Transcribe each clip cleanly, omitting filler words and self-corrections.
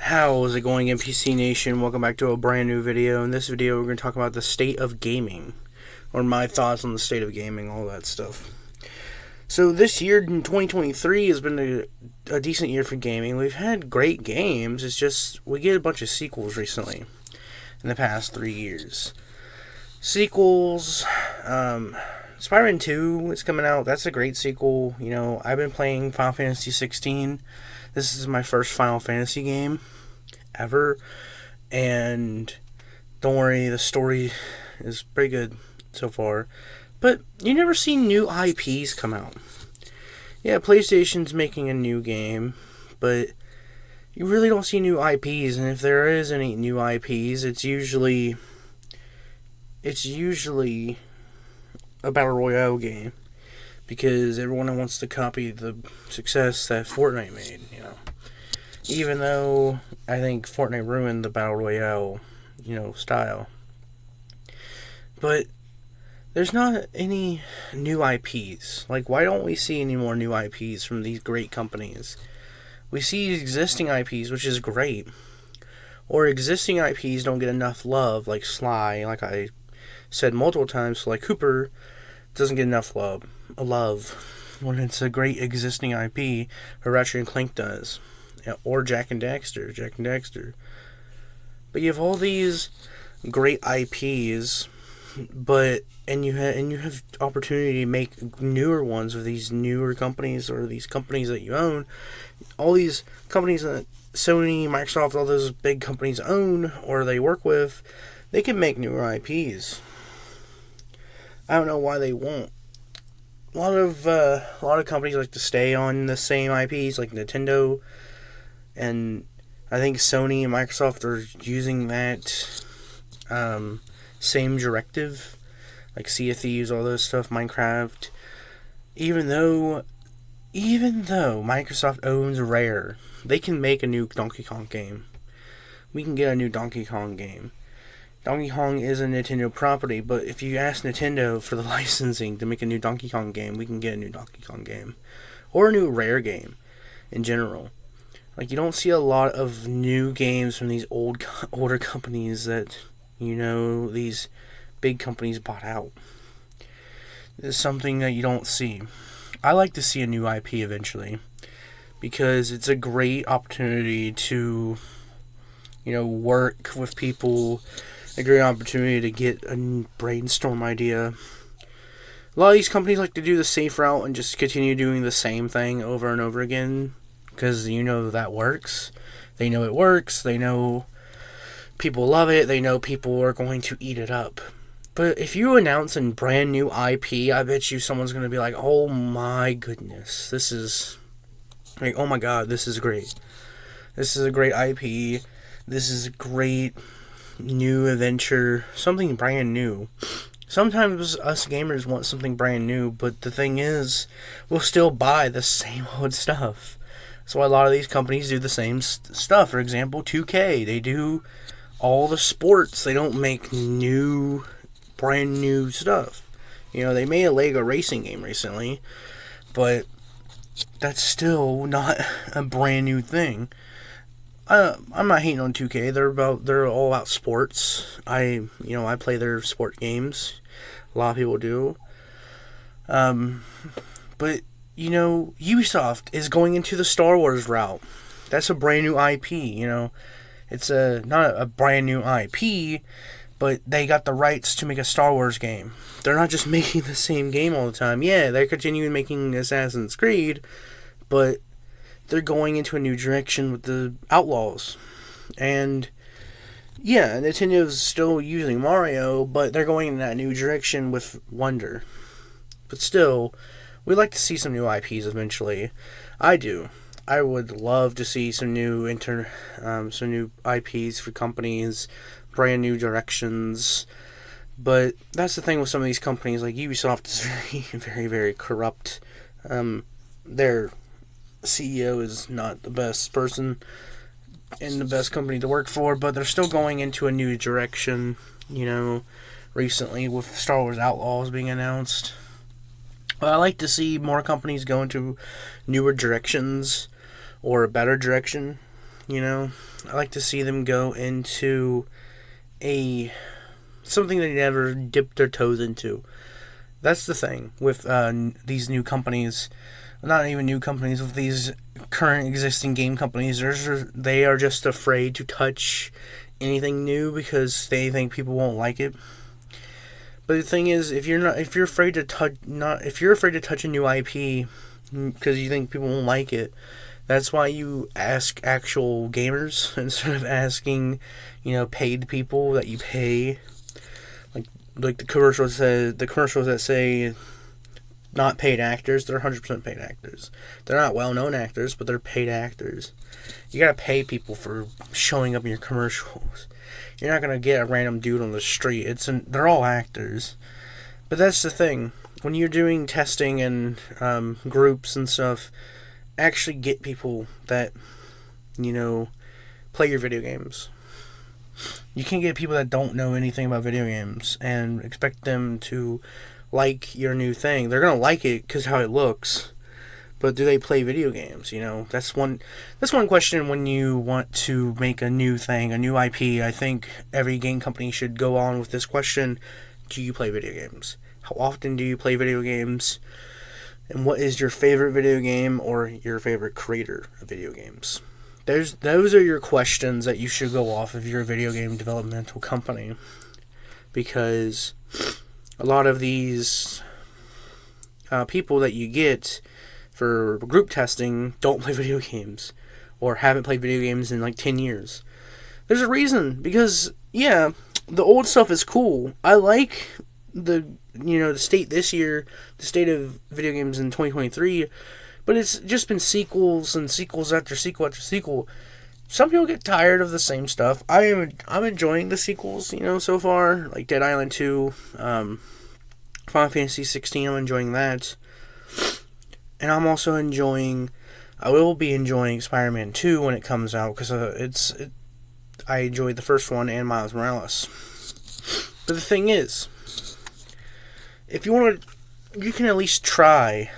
How is it going, NPC Nation? Welcome back to a brand new video. In this video, we're going to talk about the state of gaming, or my thoughts on the state of gaming, all that stuff. So this year, in 2023, has been a decent year for gaming. We've had great games. It's just we get a bunch of sequels recently in the past 3 years. Sequels, Spider-Man 2 is coming out. That's a great sequel. You know, I've been playing Final Fantasy 16. This is my first Final Fantasy game ever, and don't worry, the story is pretty good so far. But you never see new IPs come out. Yeah, PlayStation's making a new game, but you really don't see new IPs, and if there is any new IPs, it's usually a Battle Royale game, because everyone wants to copy the success that Fortnite made, you know. Even though I think Fortnite ruined the Battle Royale, style. But there's not any new IPs. Like, why don't we see any more new IPs from these great companies? We see existing IPs, which is great. Or existing IPs don't get enough love, like Sly, like I said multiple times, so like Cooper doesn't get enough love when it's a great existing IP, or Ratchet & Clank does. Or Jak and Daxter. But you have all these great IPs, and you have opportunity to make newer ones with these newer companies, or these companies that you own. All these companies that Sony, Microsoft, all those big companies own or they work with, they can make newer IPs. I don't know why they won't. A lot of companies like to stay on the same IPs, like Nintendo, and I think Sony and Microsoft are using that same directive, like Sea of Thieves, all those stuff, Minecraft. Even though Microsoft owns Rare, they can make a new Donkey Kong game. We can get a new Donkey Kong game. Donkey Kong is a Nintendo property, but if you ask Nintendo for the licensing to make a new Donkey Kong game, we can get a new Donkey Kong game. Or a new Rare game, in general. Like, you don't see a lot of new games from these older companies that, these big companies bought out. It's something that you don't see. I like to see a new IP eventually, because it's a great opportunity to, work with people, a great opportunity to get a brainstorm idea. A lot of these companies like to do the safe route and just continue doing the same thing over and over again, because that works. They know it works. They know people love it. They know people are going to eat it up. But if you announce a brand new IP, I bet you someone's going to be like, oh my goodness, this is, like, oh my god, this is great. This is a great IP. This is a great new adventure. Something brand new. Sometimes us gamers want something brand new, but the thing is, we'll still buy the same old stuff. That's why a lot of these companies do the same stuff. For example, 2K. They do all the sports. They don't make brand new stuff. They made a Lego racing game recently, but that's still not a brand new thing. I'm not hating on 2K. They're all about sports. I play their sport games. A lot of people do. But Ubisoft is going into the Star Wars route. That's a brand new IP, It's not a brand new IP, but they got the rights to make a Star Wars game. They're not just making the same game all the time. Yeah, they're continuing making Assassin's Creed, but they're going into a new direction with the Outlaws. And yeah, Nintendo's still using Mario, but they're going in that new direction with Wonder. But still, we'd like to see some new IPs eventually. I do. I would love to see some new IPs for companies, brand new directions. But that's the thing with some of these companies, like Ubisoft is very, very, very corrupt. Their CEO is not the best person and the best company to work for, but they're still going into a new direction, recently with Star Wars Outlaws being announced. I like to see more companies go into newer directions or a better direction. You know, I like to see them go into something they never dipped their toes into. That's the thing with these new companies, not even new companies, with these current existing game companies. They are just afraid to touch anything new because they think people won't like it. But the thing is, if you're afraid to touch a new IP because you think people won't like it, that's why you ask actual gamers instead of asking, paid people that you pay. Like the commercials that say not paid actors, they're 100% paid actors. They're not well-known actors, but they're paid actors. You gotta pay people for showing up in your commercials. You're not gonna get a random dude on the street. They're all actors. But that's the thing. When you're doing testing and groups and stuff, actually get people that, play your video games. You can't get people that don't know anything about video games and expect them to like your new thing. They're gonna like it because how it looks, but do they play video games? That's one question when you want to make a new thing, a new IP. I think every game company should go on with this question: do you play video games? How often do you play video games? And what is your favorite video game or your favorite creator of video games? Those are your questions that you should go off if you're a video game developmental company, because a lot of these people that you get for group testing don't play video games or haven't played video games in like 10 years. There's a reason, because the old stuff is cool. I like the state this year, the state of video games in 2023, but it's just been sequels and sequels after sequel after sequel. Some people get tired of the same stuff. I'm enjoying the sequels, so far, like Dead Island 2, Final Fantasy 16. I'm enjoying that, and I will be enjoying Spider-Man 2 when it comes out, because I enjoyed the first one and Miles Morales. But the thing is, if you want to, you can at least try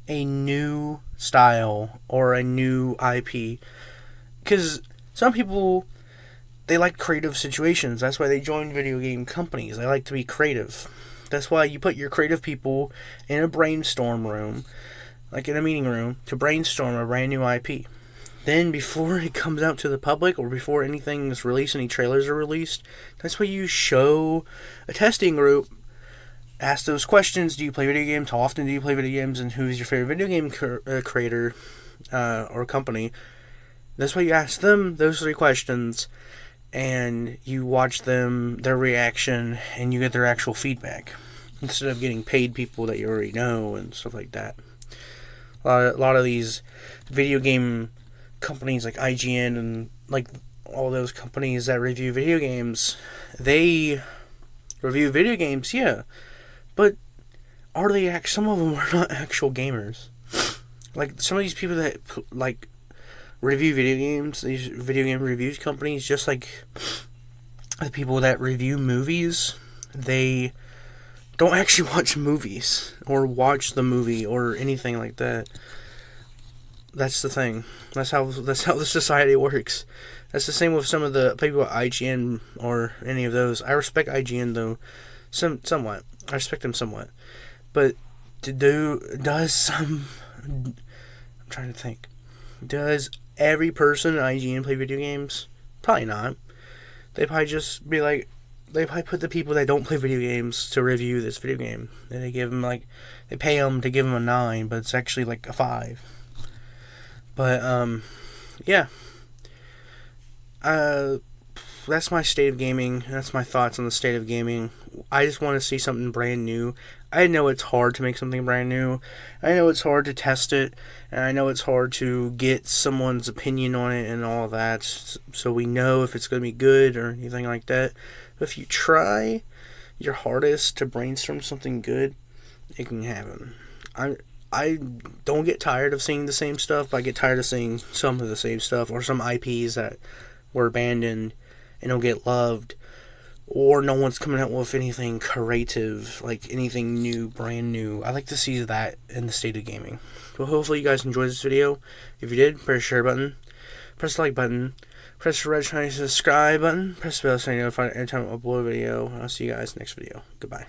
a new style or a new IP. Because some people, they like creative situations. That's why they join video game companies. They like to be creative. That's why you put your creative people in a brainstorm room, like in a meeting room, to brainstorm a brand new IP. Then before it comes out to the public, or before anything is released, any trailers are released, that's why you show a testing group. Ask those questions. Do you play video games? How often do you play video games? And who's your favorite video game creator or company? That's why you ask them those 3 questions, and you watch their reaction, and you get their actual feedback, instead of getting paid people that you already know and stuff like that. A lot of these video game companies like IGN and like all those companies that review video games, they review video games, but are they some of them are not actual gamers. Like some of these people that like review video games, these video game reviews companies, just like the people that review movies, they don't actually watch movies or watch the movie or anything like that. That's the thing. That's how the society works. That's the same with some of the people at IGN or any of those. I respect IGN though, somewhat. I respect them somewhat, but does every person at IGN play video games? Probably not. They probably just be like, they probably put the people that don't play video games to review this video game, and they give them they pay them to give them a 9, but it's actually like a 5. But that's my state of gaming. That's my thoughts on the state of gaming. I just want to see something brand new. I know it's hard to make something brand new. I know it's hard to test it, and I know it's hard to get someone's opinion on it and all of that, so we know if it's going to be good or anything like that. But if you try your hardest to brainstorm something good, it can happen. I don't get tired of seeing the same stuff, but I get tired of seeing some of the same stuff, or some IPs that were abandoned and don't get loved, or no one's coming out with anything creative, like anything new, brand new. I like to see that in the state of gaming. Well, hopefully you guys enjoyed this video. If you did, press the share button. Press the like button. Press the red shiny subscribe button. Press the bell so you notified every time I upload a video. I'll see you guys next video. Goodbye.